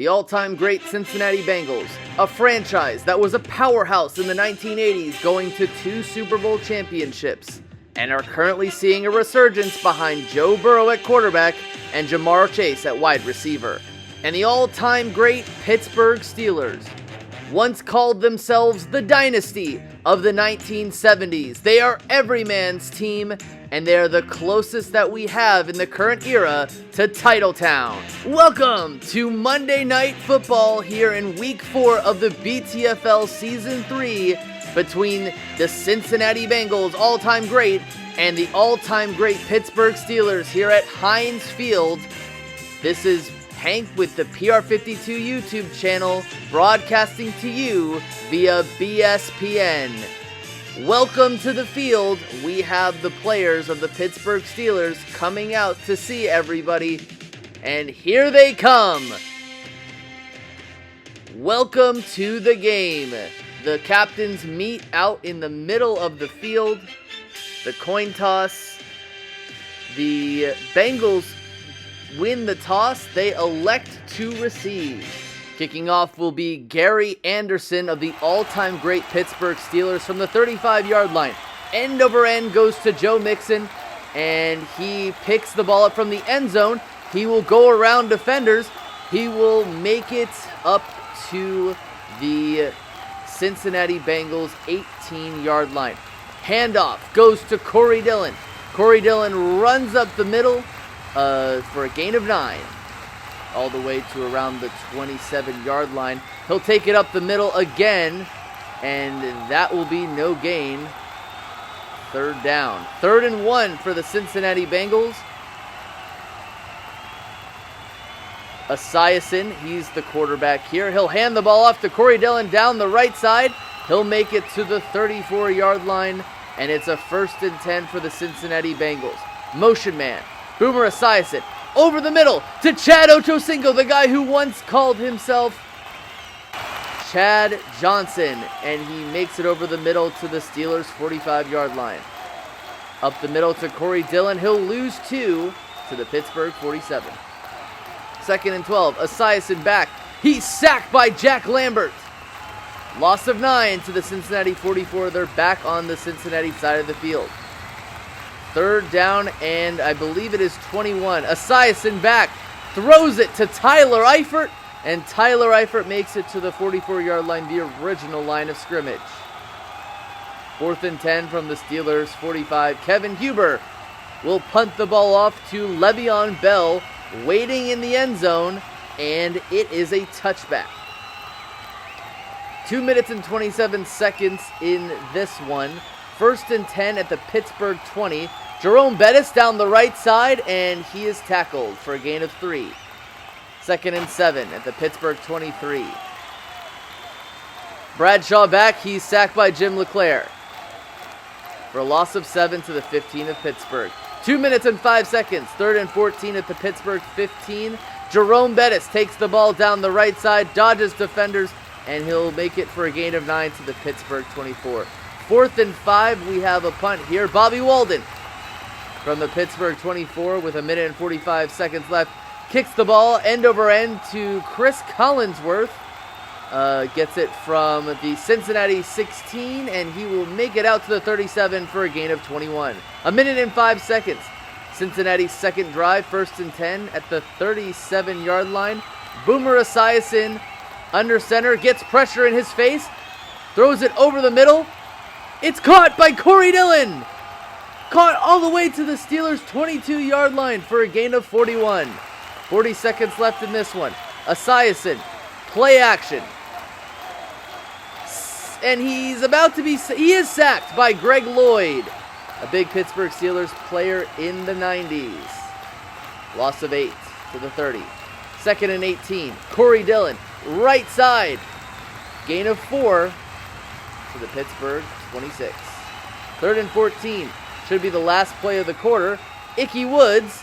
The all-time great Cincinnati Bengals, a franchise that was a powerhouse in the 1980s, going to 2 Super Bowl championships, and are currently seeing a resurgence behind Joe Burrow at quarterback and Jamar Chase at wide receiver. And the all-time great Pittsburgh Steelers, once called themselves the dynasty of the 1970s. They are every man's team, and they are the closest that we have in the current era to Titletown. Welcome to Monday Night Football here in Week 4 of the BTFL Season 3 between the Cincinnati Bengals, all-time great, and the all-time great Pittsburgh Steelers here at Heinz Field. This is Hank with the PR52 YouTube channel, broadcasting to you via BSPN. Welcome to the field. We have the players of the Pittsburgh Steelers coming out to see everybody, and here they come. Welcome to the game. The captains meet out in the middle of the field. The coin toss. The Bengals win the toss. They elect to receive. Kicking off will be Gary Anderson of the all-time great Pittsburgh Steelers from the 35-yard line. End over end goes to Joe Mixon, and he picks the ball up from the end zone. He will go around defenders. He will make it up to the Cincinnati Bengals 18-yard line. Handoff goes to Corey Dillon. Corey Dillon runs up the middle for a gain of 9. All the way to around the 27-yard line. He'll take it up the middle again, and that will be no gain. Third down. 3rd and 1 for the Cincinnati Bengals. Esiason, he's the quarterback here. He'll hand the ball off to Corey Dillon down the right side. He'll make it to the 34-yard line, and it's a 1st and 10 for the Cincinnati Bengals. Motion man, Boomer Esiason, over the middle to Chad Ochocinco, the guy who once called himself Chad Johnson, and he makes it over the middle to the Steelers' 45-yard line. Up the middle to Corey Dillon. He'll lose 2 to the Pittsburgh 47. 2nd and 12. Esiason back. He's sacked by Jack Lambert. Loss of 9 to the Cincinnati 44. They're back on the Cincinnati side of the field. 3rd down, and I believe it is 21. Esiason back, throws it to Tyler Eifert, and Tyler Eifert makes it to the 44-yard line, the original line of scrimmage. 4th and 10 from the Steelers' 45. Kevin Huber will punt the ball off to Le'Veon Bell, waiting in the end zone, and it is a touchback. 2 minutes and 27 seconds in this one. 1st and 10 at the Pittsburgh 20. Jerome Bettis down the right side, and he is tackled for a gain of 3. 2nd and 7 at the Pittsburgh 23. Bradshaw back. He's sacked by Jim LeClaire for a loss of 7 to the 15 of Pittsburgh. 2 minutes and 5 seconds. 3rd and 14 at the Pittsburgh 15. Jerome Bettis takes the ball down the right side, dodges defenders, and he'll make it for a gain of 9 to the Pittsburgh 24. 4th and 5, we have a punt here. Bobby Walden from the Pittsburgh 24 with 1 minute and 45 seconds left. Kicks the ball end over end to Chris Collinsworth. Gets it from the Cincinnati 16, and he will make it out to the 37 for a gain of 21. 1 minute and 5 seconds. Cincinnati's second drive, 1st and 10 at the 37-yard line. Boomer Esiason under center, gets pressure in his face, throws it over the middle. It's caught by Corey Dillon. Caught all the way to the Steelers' 22-yard line for a gain of 41. 40 seconds left in this one. Esiason, play action. And he is sacked by Greg Lloyd, a big Pittsburgh Steelers player in the 90s. Loss of 8 to the 30. 2nd and 18. Corey Dillon, right side. Gain of 4 to the Pittsburgh 26. 3rd and 14. Should be the last play of the quarter. Ickey Woods,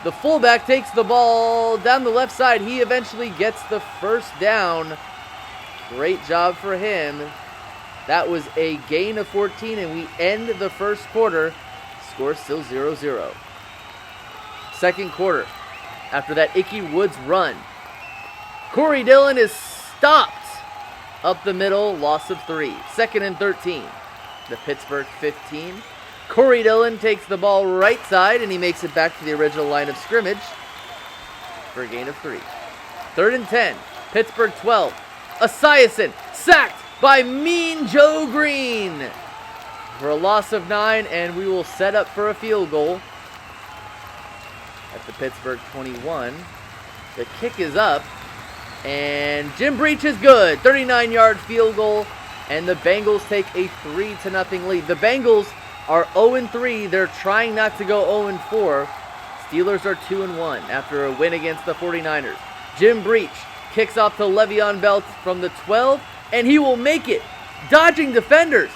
the fullback, takes the ball down the left side. He eventually gets the 1st down. Great job for him. That was a gain of 14, and we end the 1st quarter. Score still 0-0. 2nd quarter. After that Ickey Woods run, Corey Dillon is stopped up the middle, loss of 3. 2nd and 13. The Pittsburgh 15. Corey Dillon takes the ball right side, and he makes it back to the original line of scrimmage for a gain of 3. 3rd and 10. Pittsburgh 12. Esiason sacked by Mean Joe Green for a loss of 9, and we will set up for a field goal at the Pittsburgh 21. The kick is up, and Jim Breach is good. 39-yard field goal, and the Bengals take a 3-0 lead. The Bengals are 0-3. They're trying not to go 0-4. Steelers are 2-1 after a win against the 49ers. Jim Breach kicks off to Le'Veon Bell from the 12, and he will make it, dodging defenders,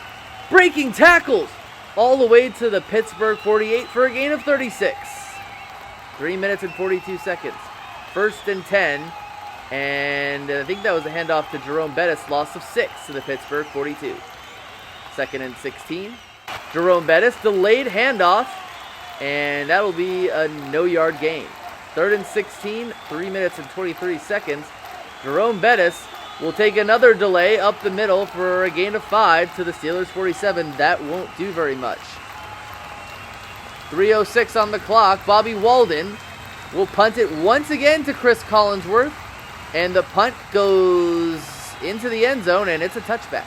breaking tackles, all the way to the Pittsburgh 48 for a gain of 36. 3 minutes and 42 seconds. 1st and 10, and I think that was a handoff to Jerome Bettis, loss of 6 to the Pittsburgh 42. 2nd and 16. Jerome Bettis, delayed handoff, and that'll be a no-yard gain. 3rd and 16, 3 minutes and 23 seconds. Jerome Bettis will take another delay up the middle for a gain of 5 to the Steelers 47. That won't do very much. 3:06 on the clock. Bobby Walden will punt it once again to Chris Collinsworth, and the punt goes into the end zone, and it's a touchback.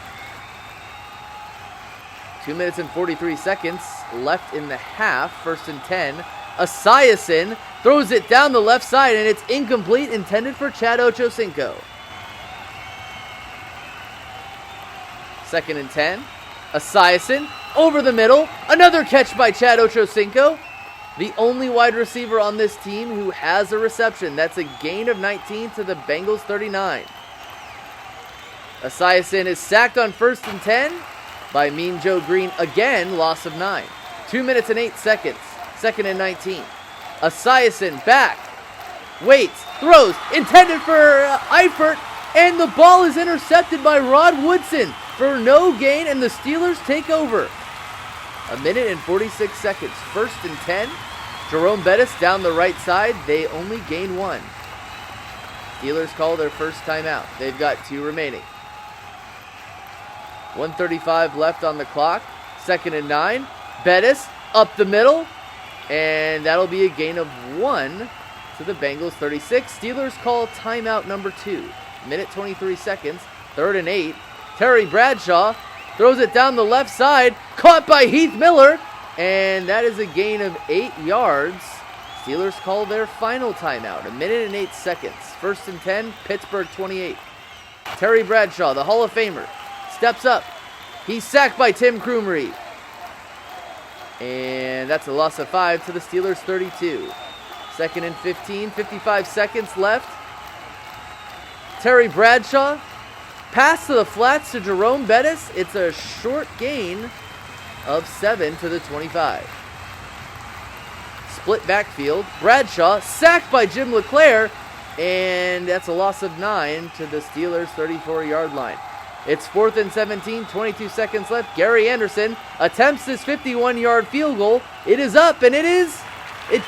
2 minutes and 43 seconds left in the half. 1st and 10. Esiason throws it down the left side, and it's incomplete, intended for Chad Ochocinco. 2nd and 10. Esiason over the middle. Another catch by Chad Ochocinco. The only wide receiver on this team who has a reception. That's a gain of 19 to the Bengals 39. Esiason is sacked on 1st and 10 by Mean Joe Green again, loss of 9. 2 minutes and 8 seconds. 2nd and 19. Esiason back. Waits. Throws. Intended for Eifert. And the ball is intercepted by Rod Woodson for no gain, and the Steelers take over. 1 minute and 46 seconds. 1st and 10. Jerome Bettis down the right side. They only gain 1. Steelers call their first timeout. They've got 2 remaining. 1:35 left on the clock. 2nd and 9. Bettis up the middle, and that'll be a gain of 1 to the Bengals 36. Steelers call timeout number 2. Minute 23 seconds. 3rd and 8. Terry Bradshaw throws it down the left side, caught by Heath Miller, and that is a gain of 8 yards. Steelers call their final timeout. 1 minute and 8 seconds. 1st and 10, Pittsburgh 28. Terry Bradshaw, the Hall of Famer, steps up. He's sacked by Tim Krumrie. And that's a loss of 5 to the Steelers 32. 2nd and 15, 55 seconds left. Terry Bradshaw, pass to the flats to Jerome Bettis. It's a short gain of 7 to the 25. Split backfield. Bradshaw sacked by Jim LeClaire, and that's a loss of 9 to the Steelers' 34-yard line. It's 4th and 17, 22 seconds left. Gary Anderson attempts this 51-yard field goal. It is up, and it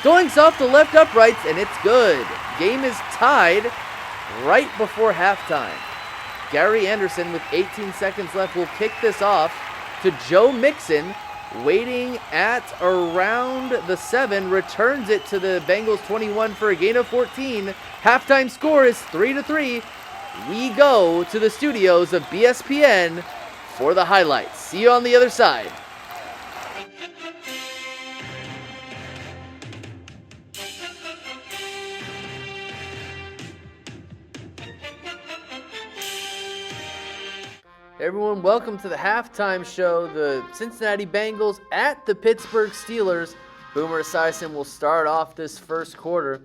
doinks off the left uprights, and it's good. Game is tied right before halftime. Gary Anderson, with 18 seconds left, will kick this off to Joe Mixon, waiting at around the 7, returns it to the Bengals 21 for a gain of 14. Halftime score is 3-3. We go to the studios of BSPN for the highlights. See you on the other side. Hey everyone, welcome to the halftime show. The Cincinnati Bengals at the Pittsburgh Steelers. Boomer Esiason will start off this first quarter,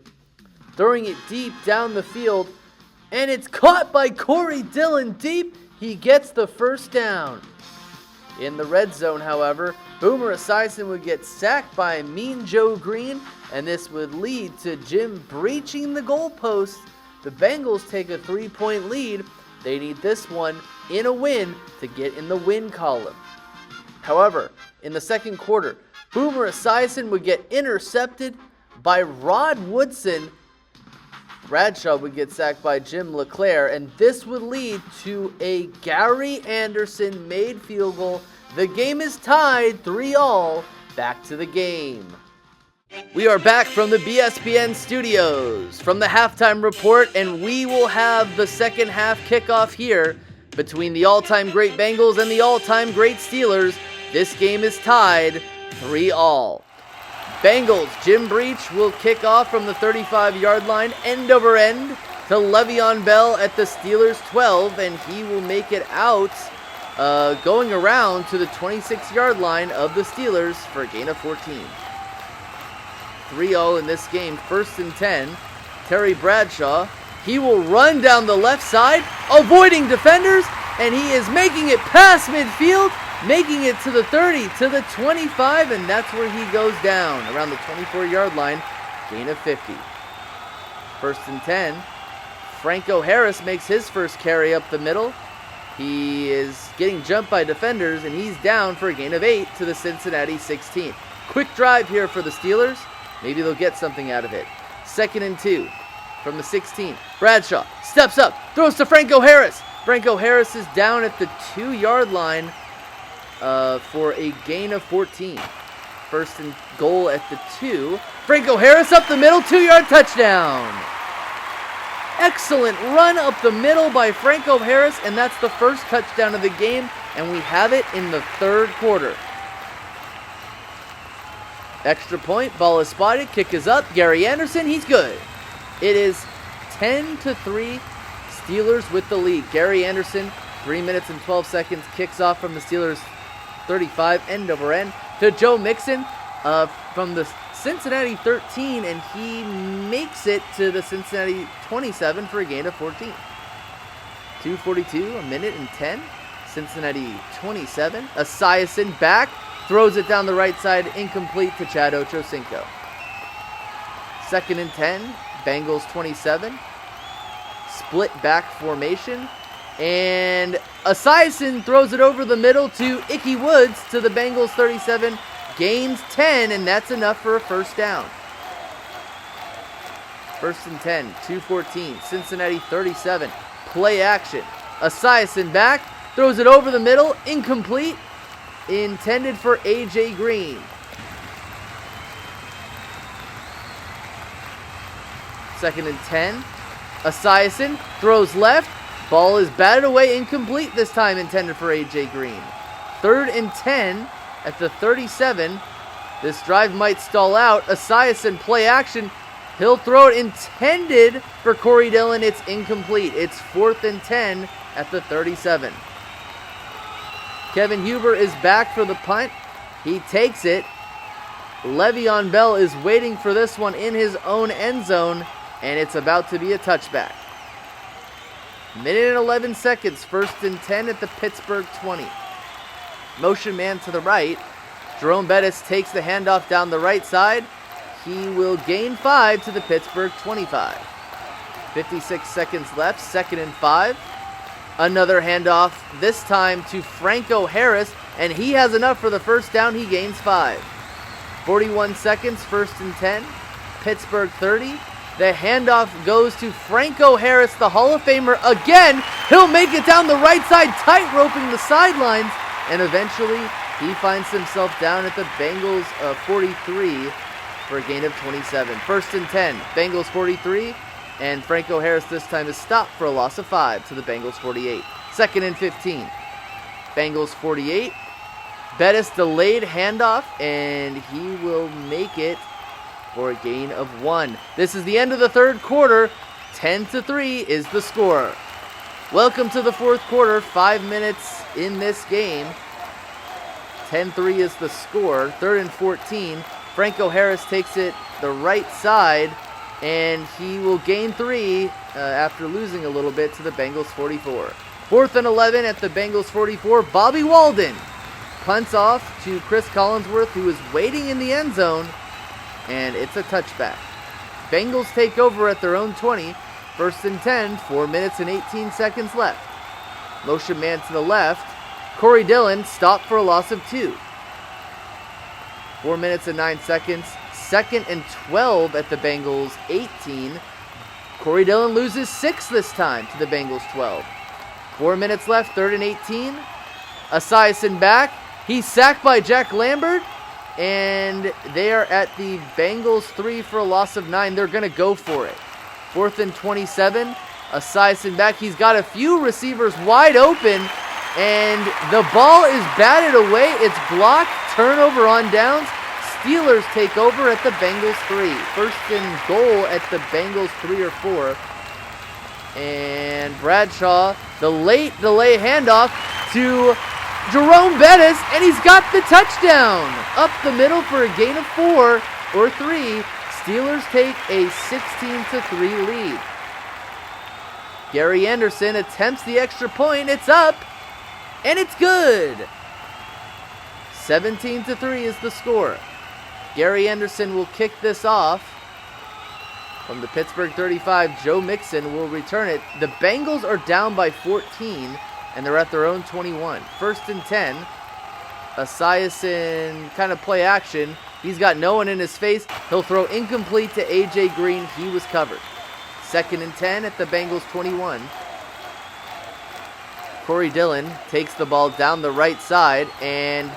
throwing it deep down the field, and it's caught by Corey Dillon deep. He gets the first down. In the red zone, however, Boomer Esiason would get sacked by Mean Joe Green, and this would lead to Jim breaching the goalpost. The Bengals take a 3-point lead. They need this one in a win to get in the win column. However, in the second quarter, Boomer Esiason would get intercepted by Rod Woodson. Bradshaw would get sacked by Jim LeClaire, and this would lead to a Gary Anderson made field goal. The game is tied 3-all. Back to the game. We are back from the BSBN studios, from the halftime report, and we will have the second half kickoff here between the all-time great Bengals and the all-time great Steelers. This game is tied 3-all. Bengals, Jim Breach will kick off from the 35-yard line, end over end, to Le'Veon Bell at the Steelers' 12, and he will make it out going around to the 26-yard line of the Steelers for a gain of 14. 3-0 in this game, 1st and 10. Terry Bradshaw, he will run down the left side, avoiding defenders, and he is making it past midfield, making it to the 30, to the 25, and that's where he goes down, around the 24-yard line, gain of 50. 1st and 10. Franco Harris makes his first carry up the middle. He is getting jumped by defenders, and he's down for a gain of 8 to the Cincinnati 16. Quick drive here for the Steelers. Maybe they'll get something out of it. 2nd and 2 from the 16. Bradshaw steps up, throws to Franco Harris. Franco Harris is down at the 2-yard line for a gain of 14. 1st and goal at the 2. Franco Harris up the middle, 2-yard touchdown. Excellent run up the middle by Franco Harris, and that's the first touchdown of the game, and we have it in the 3rd quarter. Extra point, ball is spotted, kick is up, Gary Anderson, he's good. It is 10-3, Steelers with the lead. Gary Anderson, 3 minutes and 12 seconds, kicks off from the Steelers' 35, end over end, to Joe Mixon from the Cincinnati 13, and he makes it to the Cincinnati 27 for a gain of 14. 2:42, a minute and 10, Cincinnati 27. Esiason back, throws it down the right side, incomplete to Chad Ochocinco. 2nd and 10, Bengals 27. Split back formation. And Esiason throws it over the middle to Ickey Woods to the Bengals 37. Gains 10, and that's enough for a first down. 1st and 10, 2:14, Cincinnati 37. Play action. Esiason back, throws it over the middle, incomplete. Intended for A.J. Green. 2nd and 10. Esiason throws left. Ball is batted away, incomplete this time, intended for A.J. Green. 3rd and 10 at the 37. This drive might stall out. Esiason play action. He'll throw it, intended for Corey Dillon. It's incomplete. It's 4th and 10 at the 37. Kevin Huber is back for the punt. He takes it. Le'Veon Bell is waiting for this one in his own end zone, and it's about to be a touchback. Minute and 11 seconds, 1st and 10 at the Pittsburgh 20. Motion man to the right. Jerome Bettis takes the handoff down the right side. He will gain 5 to the Pittsburgh 25. 56 seconds left, 2nd and 5. Another handoff, this time to Franco Harris, and he has enough for the first down. He gains 5. 41 seconds, 1st and 10. Pittsburgh 30. The handoff goes to Franco Harris, the Hall of Famer again. He'll make it down the right side, tight-roping the sidelines, and eventually he finds himself down at the Bengals 43 for a gain of 27. 1st and 10, Bengals 43. And Franco Harris this time is stopped for a loss of 5 to the Bengals 48. 2nd and 15. Bengals 48. Bettis delayed handoff, and he will make it for a gain of 1. This is the end of the 3rd quarter. 10-3 is the score. Welcome to the 4th quarter. 5 minutes in this game. 10-3 is the score. 3rd and 14. Franco Harris takes it the right side, and he will gain 3 after losing a little bit to the Bengals 44. 4th and 11 at the Bengals 44. Bobby Walden punts off to Chris Collinsworth, who is waiting in the end zone, and it's a touchback. Bengals take over at their own 20. 1st and 10, 4 minutes and 18 seconds left. Motion man to the left. Corey Dillon stopped for a loss of 2. 4 minutes and 9 seconds. 2nd and 12 at the Bengals 18. Corey Dillon loses 6 this time to the Bengals 12. 4 minutes left, 3rd and 18. Esiason back. He's sacked by Jack Lambert. And they are at the Bengals 3 for a loss of 9. They're going to go for it. 4th and 27. Esiason back. He's got a few receivers wide open. And the ball is batted away. It's blocked. Turnover on downs. Steelers take over at the Bengals 3. 1st and goal at the Bengals 3 or 4. And Bradshaw, the late delay handoff to Jerome Bettis, and he's got the touchdown. Up the middle for a gain of 4 or 3. Steelers take a 16-3 lead. Gary Anderson attempts the extra point. It's up, and it's good. 17-3 is the score. Gary Anderson will kick this off. From the Pittsburgh 35, Joe Mixon will return it. The Bengals are down by 14, and they're at their own 21. 1st and 10. Esiason kind of play action. He's got no one in his face. He'll throw incomplete to A.J. Green. He was covered. 2nd and 10 at the Bengals 21. Corey Dillon takes the ball down the right side, and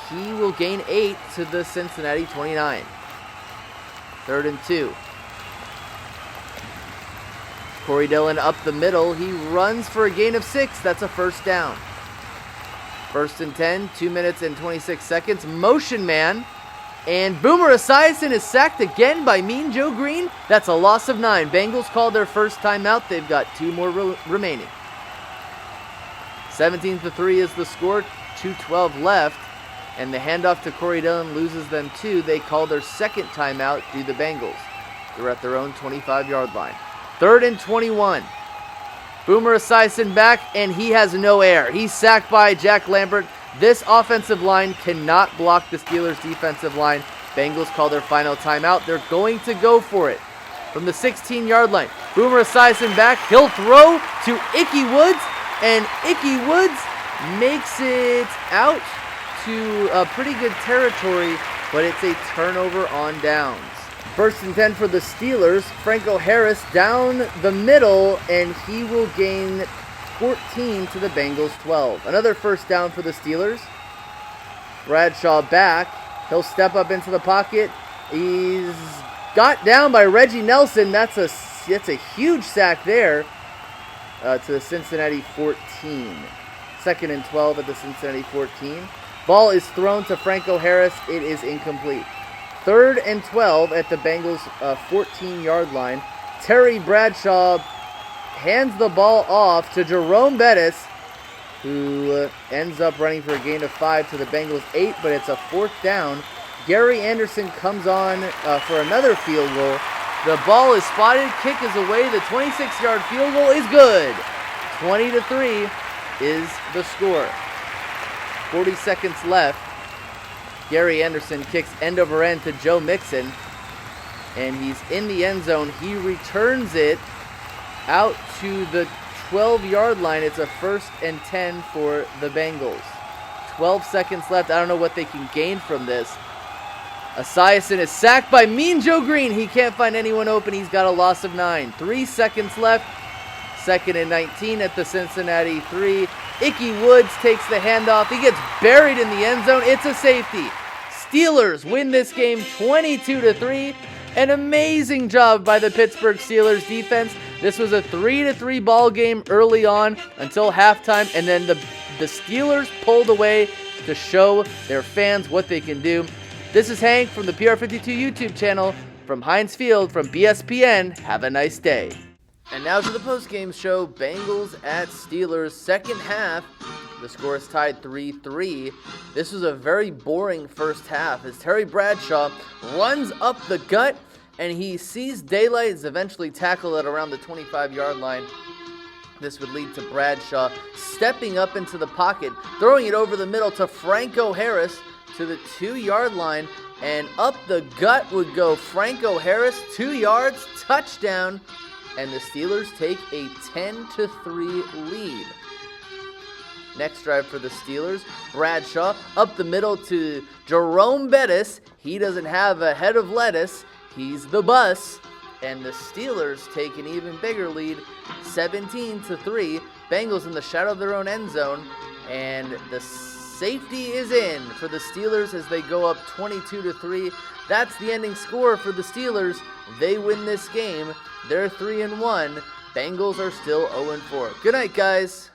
he will gain 8 to the Cincinnati 29. 3rd and 2. Corey Dillon up the middle. He runs for a gain of 6. That's a 1st down. 1st and 10, 2 minutes and 26 seconds. Motion man. And Boomer Esiason is sacked again by Mean Joe Green. That's a loss of 9. Bengals called their first timeout. They've got 2 more remaining. 17-3 is the score. 2:12 left. And the handoff to Corey Dillon loses them 2. They call their second timeout due to the Bengals. They're at their own 25-yard line. 3rd and 21. Boomer Esiason back, and he has no air. He's sacked by Jack Lambert. This offensive line cannot block the Steelers' defensive line. Bengals call their final timeout. They're going to go for it. From the 16-yard line, Boomer Esiason back. He'll throw to Ickey Woods, and Ickey Woods makes it out to a pretty good territory, but it's a turnover on downs. 1st and 10 for the Steelers. Franco Harris down the middle, and he will gain 14 to the Bengals 12. Another 1st down for the Steelers. Bradshaw back. He'll step up into the pocket. He's got down by Reggie Nelson. That's a huge sack there to the Cincinnati 14. 2nd and 12 at the Cincinnati 14. Ball is thrown to Franco Harris. It is incomplete. 3rd and 12 at the Bengals 14-yard line. Terry Bradshaw hands the ball off to Jerome Bettis, who ends up running for a gain of 5 to the Bengals 8, but it's a 4th down. Gary Anderson comes on for another field goal. The ball is spotted. Kick is away. The 26-yard field goal is good. 20-3 is the score. 40 seconds left. Gary Anderson kicks end over end to Joe Mixon, and he's in the end zone. He returns it out to the 12-yard line. It's a 1st and 10 for the Bengals. 12 seconds left. I don't know what they can gain from this. Esiason is sacked by Mean Joe Green. He can't find anyone open. He's got a loss of 9. 3 seconds left. 2nd and 19 at the Cincinnati 3. Ickey Woods takes the handoff. He gets buried in the end zone. It's a safety. Steelers win this game 22-3. An amazing job by the Pittsburgh Steelers defense. This was a 3-3 ball game early on until halftime, and then the Steelers pulled away to show their fans what they can do. This is Hank from the PR52 YouTube channel from Heinz Field from BSPN. Have a nice day. And now to the post-game show. Bengals at Steelers. Second half, the score is tied 3-3. This was a very boring first half as Terry Bradshaw runs up the gut and he sees daylight. Is eventually tackled at around the 25-yard line. This would lead to Bradshaw stepping up into the pocket, throwing it over the middle to Franco Harris to the 2-yard line, and up the gut would go Franco Harris, 2 yards, touchdown. And the Steelers take a 10-3 lead. Next drive for the Steelers, Bradshaw up the middle to Jerome Bettis. He doesn't have a head of lettuce. He's the bus. and the Steelers take an even bigger lead, 17-3. Bengals in the shadow of their own end zone, and the safety is in for the Steelers as they go up 22-3. That's the ending score for the Steelers. They win this game. They're 3-1. Bengals are still 0-4. Good night, guys.